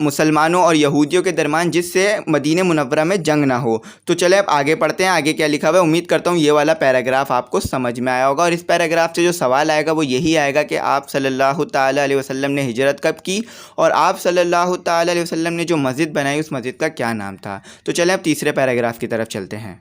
مسلمانوں اور یہودیوں کے درمیان جس سے مدینہ منورہ میں جنگ نہ ہو۔ تو چلے اب آگے پڑھتے ہیں، آگے کیا لکھا ہوا ہے۔ امید کرتا ہوں یہ والا پیراگراف آپ کو سمجھ میں آیا ہوگا، اور اس پیراگراف سے جو سوال آئے گا وہ یہی آئے گا کہ آپ صلی اللہ تعالیٰ علیہ وسلم نے ہجرت کب کی، اور آپ صلی اللہ تعالیٰ علیہ وسلم نے جو مسجد بنائی اس مسجد کا کیا نام تھا۔ تو چلیں اب تیسرے پیراگراف کی طرف چلتے ہیں۔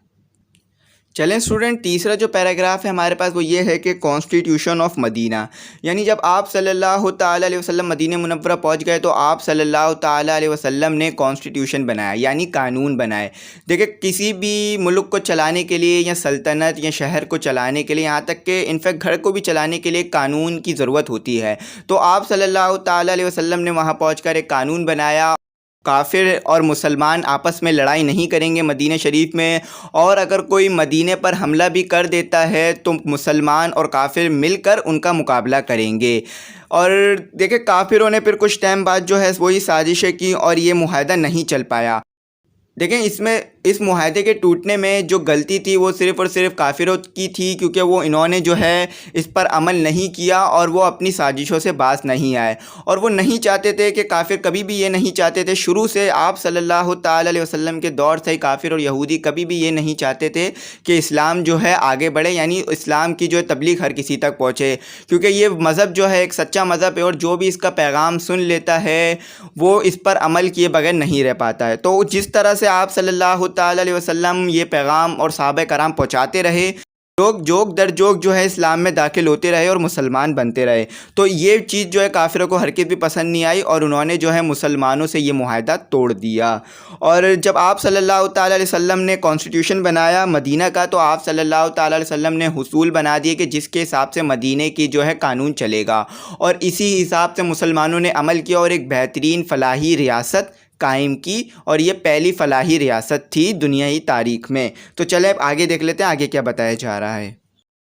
چلیں اسٹوڈنٹ، تیسرا جو پیراگراف ہے ہمارے پاس وہ یہ ہے کہ کانسٹیٹیوشن آف مدینہ، یعنی جب آپ صلی اللہ تعالیٰ علیہ وسلم مدینہ منورہ پہنچ گئے تو آپ صلی اللہ تعالیٰ علیہ وسلم نے کانسٹیٹیوشن بنایا، یعنی قانون بنائے۔ دیکھیں، کسی بھی ملک کو چلانے کے لیے یا سلطنت یا شہر کو چلانے کے لیے، یہاں تک کہ انفیکٹ گھر کو بھی چلانے کے لیے قانون کی ضرورت ہوتی ہے۔ تو آپ صلی اللہ تعالیٰ علیہ وسلم نے وہاں پہنچ کر ایک قانون بنایا، کافر اور مسلمان آپس میں لڑائی نہیں کریں گے مدینہ شریف میں، اور اگر کوئی مدینہ پر حملہ بھی کر دیتا ہے تو مسلمان اور کافر مل کر ان کا مقابلہ کریں گے۔ اور دیکھیں، کافروں نے پھر کچھ ٹائم بعد جو ہے وہی سازشیں کی اور یہ معاہدہ نہیں چل پایا۔ دیکھیں، اس معاہدے کے ٹوٹنے میں جو غلطی تھی وہ صرف اور صرف کافروں کی تھی، کیونکہ وہ انہوں نے جو ہے اس پر عمل نہیں کیا اور وہ اپنی سازشوں سے باز نہیں آئے، اور وہ نہیں چاہتے تھے کہ کافر کبھی بھی یہ نہیں چاہتے تھے، شروع سے آپ صلی اللہ تعالیٰ علیہ وسلم کے دور سے کافر اور یہودی کبھی بھی یہ نہیں چاہتے تھے کہ اسلام جو ہے آگے بڑھے، یعنی اسلام کی جو ہے تبلیغ ہر کسی تک پہنچے، کیونکہ یہ مذہب جو ہے ایک سچا مذہب ہے، اور جو بھی اس کا پیغام سن لیتا ہے وہ اس پر عمل کیے بغیر نہیں رہ پاتا ہے۔ تو جس طرح سے آپ صلی اللہ تعالیٰ علیہ وسلم یہ پیغام اور صحابہ کرام پہنچاتے رہے، لوگ جوگ در جوگ جو ہے اسلام میں داخل ہوتے رہے اور مسلمان بنتے رہے، تو یہ چیز جو ہے کافروں کو ہرگز بھی پسند نہیں آئی، اور انہوں نے جو ہے مسلمانوں سے یہ معاہدہ توڑ دیا۔ اور جب آپ صلی اللہ تعالیٰ علیہ وسلم نے کانسٹیٹیوشن بنایا مدینہ کا، تو آپ صلی اللہ تعالیٰ علیہ وسلم نے حصول بنا دیے کہ جس کے حساب سے مدینہ کی جو ہے قانون چلے گا، اور اسی حساب سے مسلمانوں نے عمل کیا اور ایک بہترین فلاحی ریاست قائم کی، اور یہ پہلی فلاحی ریاست تھی دنیائی تاریخ میں۔ تو چلیں اب آگے دیکھ لیتے ہیں آگے کیا بتایا جا رہا ہے۔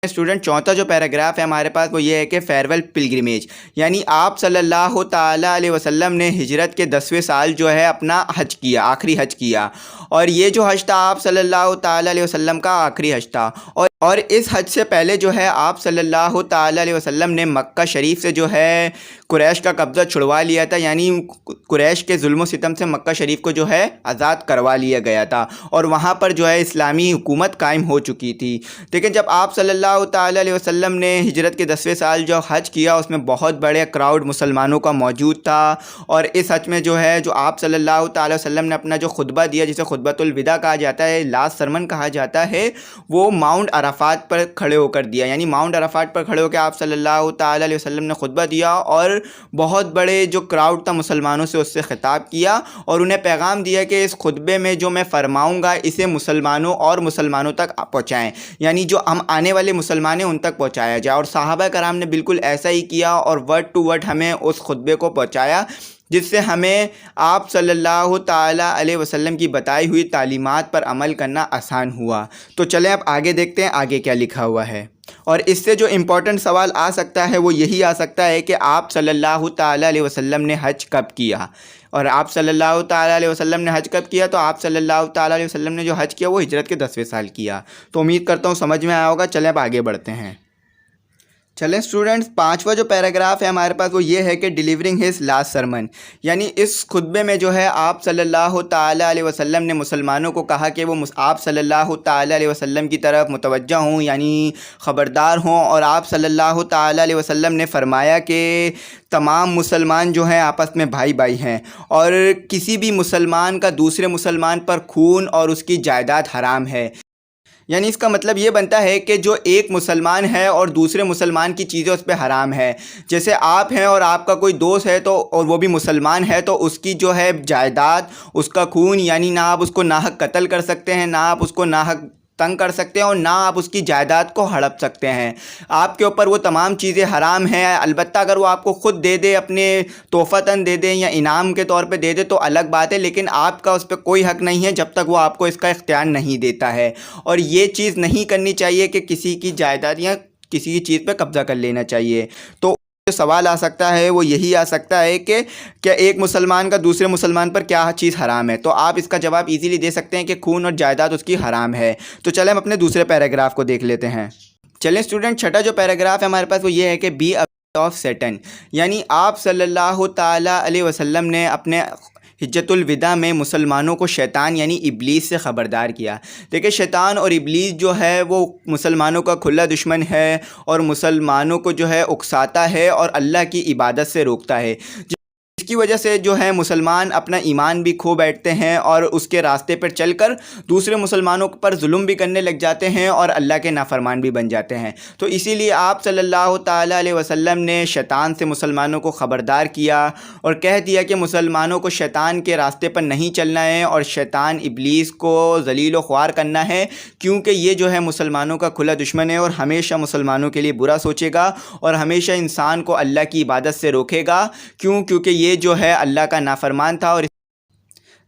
اسٹوڈنٹ، چوتھا جو پیراگراف ہے ہمارے پاس وہ یہ ہے کہ فیئرویل پلگریمیج، یعنی آپ صلی اللہ تعالیٰ علیہ وسلم نے ہجرت کے 10ویں سال جو ہے اپنا حج کیا، آخری حج کیا، اور یہ جو حج تھا آپ صلی اللہ تعالیٰ علیہ وسلم کا آخری حج تھا، اور اس حج سے پہلے جو ہے آپ صلی اللہ تعالیٰ علیہ وسلم نے مکہ شریف سے جو ہے قریش کا قبضہ چھڑوا لیا تھا، یعنی قریش کے ظلم و ستم سے مکہ شریف کو جو ہے آزاد کروا لیا گیا تھا، اور وہاں پر جو ہے اسلامی حکومت قائم ہو چکی تھی۔ لیکن جب آپ صلی اللہ تعالیٰ علیہ وسلم نے ہجرت کے 10ویں سال جو حج کیا، اس میں بہت بڑے کراؤڈ مسلمانوں کا موجود تھا، اور اس حج میں جو ہے جو آپ صلی اللہ تعالیٰ وسلم نے اپنا جو خطبہ دیا، جسے خطبۃ الوداع کہا جاتا ہے، لاسٹ سرمن کہا جاتا ہے، وہ ماؤنٹ عرفات پر کھڑے ہو کر دیا، یعنی ماؤنٹ عرفات پر کھڑے ہو کے آپ صلی اللہ تعالیٰ علیہ وسلم نے خطبہ دیا، اور بہت بڑے جو کراؤڈ تھا مسلمانوں سے اس سے خطاب کیا، اور انہیں پیغام دیا کہ اس خطبے میں جو میں فرماؤں گا اسے مسلمانوں تک پہنچائیں، یعنی جو ہم آنے والے مسلمان ہیں ان تک پہنچایا جائے، اور صحابہ کرام نے بالکل ایسا ہی کیا، اور ورڈ ٹو ورڈ ہمیں اس خطبے کو پہنچایا، جس سے ہمیں آپ صلی اللہ تعالیٰ علیہ وسلم کی بتائی ہوئی تعلیمات پر عمل کرنا آسان ہوا۔ تو چلیں اب آگے دیکھتے ہیں آگے کیا لکھا ہوا ہے، اور اس سے جو امپورٹنٹ سوال آ سکتا ہے وہ یہی آ سکتا ہے کہ آپ صلی اللہ تعالیٰ علیہ وسلم نے حج کب کیا، اور آپ صلی اللہ تعالیٰ علیہ وسلم نے حج کب کیا؟ تو آپ صلی اللہ تعالیٰ علیہ وسلم نے جو حج کیا وہ ہجرت کے 10ویں سال کیا۔ تو امید کرتا ہوں سمجھ میں آیا ہوگا۔ چلیں اب آگے بڑھتے ہیں۔ چلیں اسٹوڈنٹس، پانچواں جو پیراگراف ہے ہمارے پاس وہ یہ ہے کہ ڈیلیورنگ ہز لاسٹ سرمن، یعنی اس خطبے میں جو ہے آپ صلی اللہ تعالیٰ علیہ وسلم نے مسلمانوں کو کہا کہ وہ آپ صلی اللہ تعالیٰ علیہ وسلم کی طرف متوجہ ہوں، یعنی خبردار ہوں، اور آپ صلی اللہ تعالیٰ علیہ وسلم نے فرمایا کہ تمام مسلمان جو ہیں آپس میں بھائی بھائی ہیں، اور کسی بھی مسلمان کا دوسرے مسلمان پر خون اور اس کی جائیداد حرام ہے، یعنی اس کا مطلب یہ بنتا ہے کہ جو ایک مسلمان ہے اور دوسرے مسلمان کی چیزیں اس پہ حرام ہے، جیسے آپ ہیں اور آپ کا کوئی دوست ہے تو اور وہ بھی مسلمان ہے، تو اس کی جو ہے جائیداد، اس کا خون، یعنی نہ آپ اس کو ناحق قتل کر سکتے ہیں، نہ آپ اس کو ناحق تنگ کر سکتے ہیں، اور نہ آپ اس کی جائیداد کو ہڑپ سکتے ہیں۔ آپ کے اوپر وہ تمام چیزیں حرام ہیں، البتہ اگر وہ آپ کو خود دے دے، اپنے تحفتاً دے دیں یا انعام کے طور پہ دے دے تو الگ بات ہے، لیکن آپ کا اس پہ کوئی حق نہیں ہے جب تک وہ آپ کو اس کا اختیار نہیں دیتا ہے، اور یہ چیز نہیں کرنی چاہیے کہ کسی کی جائیداد یا کسی کی چیز پہ قبضہ کر لینا چاہیے۔ تو جو سوال آ سکتا ہے وہ یہی آ سکتا ہے کہ کیا ایک مسلمان کا دوسرے مسلمان پر کیا چیز حرام ہے؟ تو آپ اس کا جواب ایزیلی دے سکتے ہیں کہ خون اور جائیداد اس کی حرام ہے۔ تو چلیں ہم اپنے دوسرے پیراگراف کو دیکھ لیتے ہیں۔ چلیں اسٹوڈنٹ، چھٹا جو پیراگراف ہے ہمارے پاس وہ یہ ہے کہ آف سیٹن، یعنی آپ صلی اللہ تعالیٰ علیہ وسلم نے اپنے حجت الوداع میں مسلمانوں کو شیطان یعنی ابلیس سے خبردار کیا۔ دیکھیں شیطان اور ابلیس جو ہے وہ مسلمانوں کا کھلا دشمن ہے اور مسلمانوں کو جو ہے اکساتا ہے اور اللہ کی عبادت سے روکتا ہے، اس کی وجہ سے جو ہے مسلمان اپنا ایمان بھی کھو بیٹھتے ہیں اور اس کے راستے پر چل کر دوسرے مسلمانوں پر ظلم بھی کرنے لگ جاتے ہیں اور اللہ کے نافرمان بھی بن جاتے ہیں۔ تو اسی لیے آپ صلی اللہ تعالیٰ علیہ وسلم نے شیطان سے مسلمانوں کو خبردار کیا اور کہہ دیا کہ مسلمانوں کو شیطان کے راستے پر نہیں چلنا ہے اور شیطان ابلیس کو ذلیل و خوار کرنا ہے، کیونکہ یہ جو ہے مسلمانوں کا کھلا دشمن ہے اور ہمیشہ مسلمانوں کے لیے برا سوچے گا اور ہمیشہ انسان کو اللہ کی عبادت سے روکے گا، کیونکہ یہ جو ہے اللہ کا نافرمان تھا۔ اور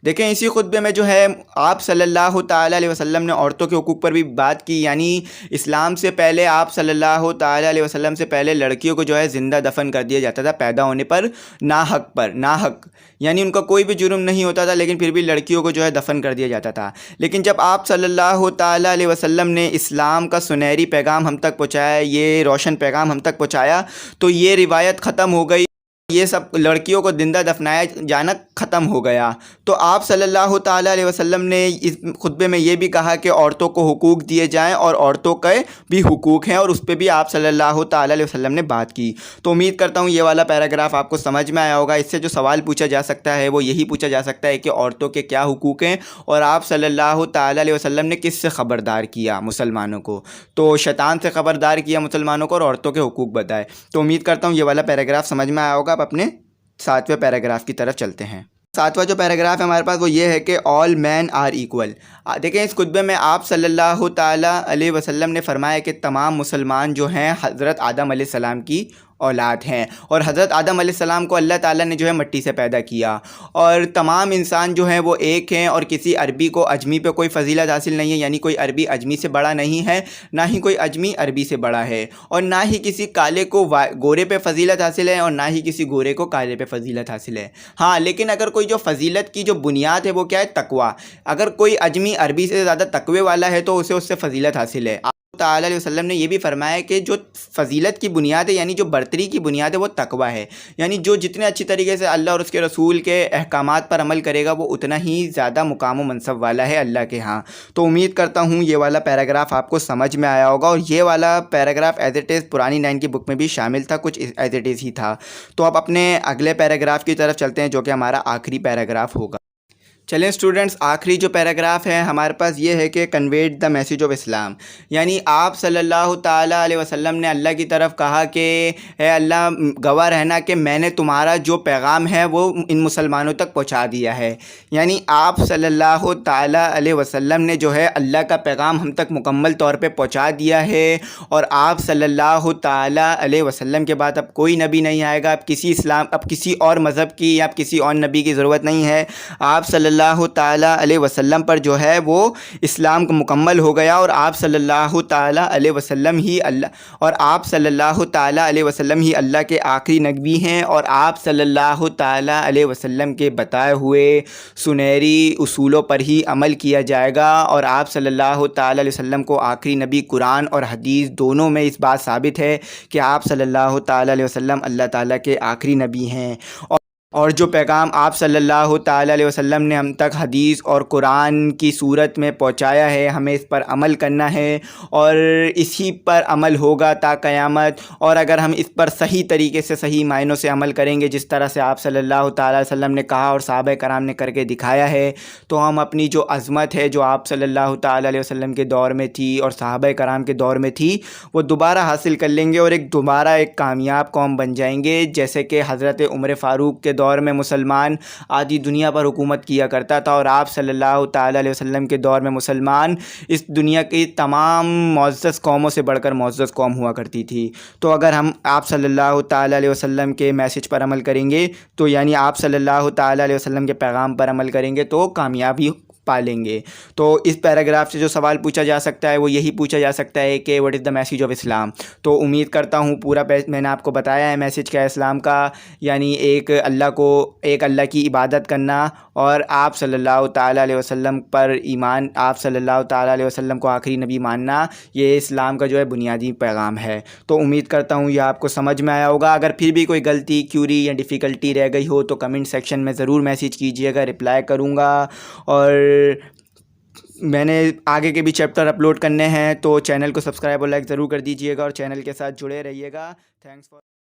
دیکھیں اسی خطبے میں جو ہے آپ صلی اللہ تعالیٰ علیہ وسلم نے عورتوں کے حقوق پر بھی بات کی، یعنی اسلام سے پہلے آپ صلی اللہ تعالیٰ علیہ وسلم سے پہلے لڑکیوں کو جو ہے زندہ دفن کر دیا جاتا تھا پیدا ہونے پر ناحق، یعنی ان کا کوئی بھی جرم نہیں ہوتا تھا لیکن پھر بھی لڑکیوں کو جو ہے دفن کر دیا جاتا تھا۔ لیکن جب آپ صلی اللہ تعالیٰ علیہ وسلم نے اسلام کا سنہری پیغام ہم تک پہنچایا، یہ روشن پیغام ہم تک پہنچایا، تو یہ روایت ختم ہو گئی، یہ سب لڑکیوں کو زندہ دفنایا جانا ختم ہو گیا۔ تو آپ صلی اللہ تعالیٰ علیہ وسلم نے اس خطبے میں یہ بھی کہا کہ عورتوں کو حقوق دیے جائیں اور عورتوں کے بھی حقوق ہیں، اور اس پہ بھی آپ صلی اللہ تعالیٰ علیہ وسلم نے بات کی۔ تو امید کرتا ہوں یہ والا پیراگراف آپ کو سمجھ میں آیا ہوگا۔ اس سے جو سوال پوچھا جا سکتا ہے وہ یہی پوچھا جا سکتا ہے کہ عورتوں کے کیا حقوق ہیں اور آپ صلی اللہ تعالیٰ علیہ وسلم نے کس سے خبردار کیا مسلمانوں کو؟ تو شیطان سے خبردار کیا مسلمانوں کو اور عورتوں کے حقوق بتائے۔ تو امید کرتا ہوں یہ والا پیراگراف سمجھ میں آیا ہوگا۔ اب اپنے 7ویں پیراگراف کی طرف چلتے ہیں۔ 7واں جو پیراگراف ہے ہمارے پاس وہ یہ ہے کہ آل مین آر ایکول۔ دیکھیں اس خطبے میں آپ صلی اللہ تعالیٰ علیہ وسلم نے فرمایا کہ تمام مسلمان جو ہیں حضرت آدم علیہ السلام کی اولاد ہیں، اور حضرت آدم علیہ السلام کو اللہ تعالیٰ نے جو ہے مٹی سے پیدا کیا، اور تمام انسان جو ہیں وہ ایک ہیں، اور کسی عربی کو اجمی پہ کوئی فضیلت حاصل نہیں ہے، یعنی کوئی عربی اجمی سے بڑا نہیں ہے، نہ ہی کوئی اجمی عربی سے بڑا ہے، اور نہ ہی کسی کالے کو گورے پہ فضیلت حاصل ہے اور نہ ہی کسی گورے کو کالے پہ فضیلت حاصل ہے۔ ہاں لیکن اگر کوئی جو فضیلت کی جو بنیاد ہے وہ کیا ہے؟ تقویٰ۔ اگر کوئی اجمی عربی سے زیادہ تقوی والا ہے تو اسے اس سے فضیلت حاصل ہے۔ تعالیٰ علیہ وسلم نے یہ بھی فرمایا کہ جو فضیلت کی بنیاد ہے، یعنی جو برتری کی بنیاد ہے، وہ تقویٰ ہے، یعنی جو جتنے اچھی طریقے سے اللہ اور اس کے رسول کے احکامات پر عمل کرے گا وہ اتنا ہی زیادہ مقام و منصب والا ہے اللہ کے ہاں۔ تو امید کرتا ہوں یہ والا پیراگراف آپ کو سمجھ میں آیا ہوگا، اور یہ والا پیراگراف ایز اٹ از پرانی 9 کی بک میں بھی شامل تھا، کچھ ایز اٹ از ہی تھا۔ تو اب اپنے اگلے پیراگراف کی طرف چلتے ہیں جو کہ ہمارا آخری پیراگراف ہوگا۔ چلیں اسٹوڈنٹس، آخری جو پیراگراف ہے ہمارے پاس یہ ہے کہ کنویڈ دا میسیج آف اسلام، یعنی آپ صلی اللہ تعالیٰ علیہ وسلم نے اللہ کی طرف کہا کہ اے اللہ گواہ رہنا کہ میں نے تمہارا جو پیغام ہے وہ ان مسلمانوں تک پہنچا دیا ہے، یعنی آپ صلی اللہ تعالیٰ علیہ وسلم نے جو ہے اللہ کا پیغام ہم تک مکمل طور پہ پہنچا دیا ہے، اور آپ صلی اللہ تعالیٰ علیہ وسلم کے بعد اب کوئی نبی نہیں آئے گا، اب کسی اور مذہب کی یا کسی اور نبی کی ضرورت نہیں ہے۔ آپ صلی اللہ تعالیٰ علیہ وسلم پر جو ہے وہ اسلام کو مکمل ہو گیا، اور آپ صلی اللہ تعالیٰ علیہ وسلم ہی اللہ کے آخری نبی ہیں، اور آپ صلی اللہ تعالیٰ علیہ وسلم کے بتائے ہوئے سنہری اصولوں پر ہی عمل کیا جائے گا، اور آپ صلی اللہ تعالیٰ علیہ وسلم کو آخری نبی قرآن اور حدیث دونوں میں اس بات ثابت ہے کہ آپ صلی اللہ تعالیٰ علیہ وسلم اللہ تعالیٰ کے آخری نبی ہیں، اور جو پیغام آپ صلی اللہ تعالیٰ علیہ وسلم نے ہم تک حدیث اور قرآن کی صورت میں پہنچایا ہے ہمیں اس پر عمل کرنا ہے، اور اسی پر عمل ہوگا تا قیامت، اور اگر ہم اس پر صحیح طریقے سے صحیح معنوں سے عمل کریں گے جس طرح سے آپ صلی اللہ تعالیٰ علیہ وسلم نے کہا اور صحابہ کرام نے کر کے دکھایا ہے، تو ہم اپنی جو عظمت ہے جو آپ صلی اللہ تعالیٰ علیہ وسلم کے دور میں تھی اور صحابہ کرام کے دور میں تھی وہ دوبارہ حاصل کر لیں گے، اور دوبارہ ایک کامیاب قوم بن جائیں گے، جیسے کہ حضرت عمر فاروق کے دور میں مسلمان آدھی دنیا پر حکومت کیا کرتا تھا، اور آپ صلی اللہ تعالیٰ علیہ وسلم کے دور میں مسلمان اس دنیا کی تمام معزز قوموں سے بڑھ کر معزز قوم ہوا کرتی تھی۔ تو اگر ہم آپ صلی اللہ تعالیٰ علیہ وسلم کے میسج پر عمل کریں گے، تو یعنی آپ صلی اللہ تعالیٰ علیہ وسلم کے پیغام پر عمل کریں گے تو کامیابی پالیں گے۔ تو اس پیراگراف سے جو سوال پوچھا جا سکتا ہے وہ یہی پوچھا جا سکتا ہے کہ what is the message of Islam. تو امید کرتا ہوں پورا میں نے آپ کو بتایا ہے میسیج کیا ہے اسلام کا، یعنی ایک اللہ کی عبادت کرنا اور آپ صلی اللہ تعالیٰ علیہ وسلم پر ایمان، آپ صلی اللہ تعالیٰ علیہ وسلم کو آخری نبی ماننا، یہ اسلام کا جو ہے بنیادی پیغام ہے۔ تو امید کرتا ہوں یہ آپ کو سمجھ میں آیا ہوگا۔ اگر پھر بھی کوئی غلطی، کیوری یا ڈیفیکلٹی رہ گئی ہو تو کمنٹ سیکشن میں ضرور میسیج کیجیے گا، رپلائی کروں گا۔ اور میں نے آگے کے بھی چیپٹر اپلوڈ کرنے ہیں، تو چینل کو سبسکرائب اور لائک ضرور کر دیجیے گا اور چینل کے ساتھ جڑے رہیے گا۔ Thanks for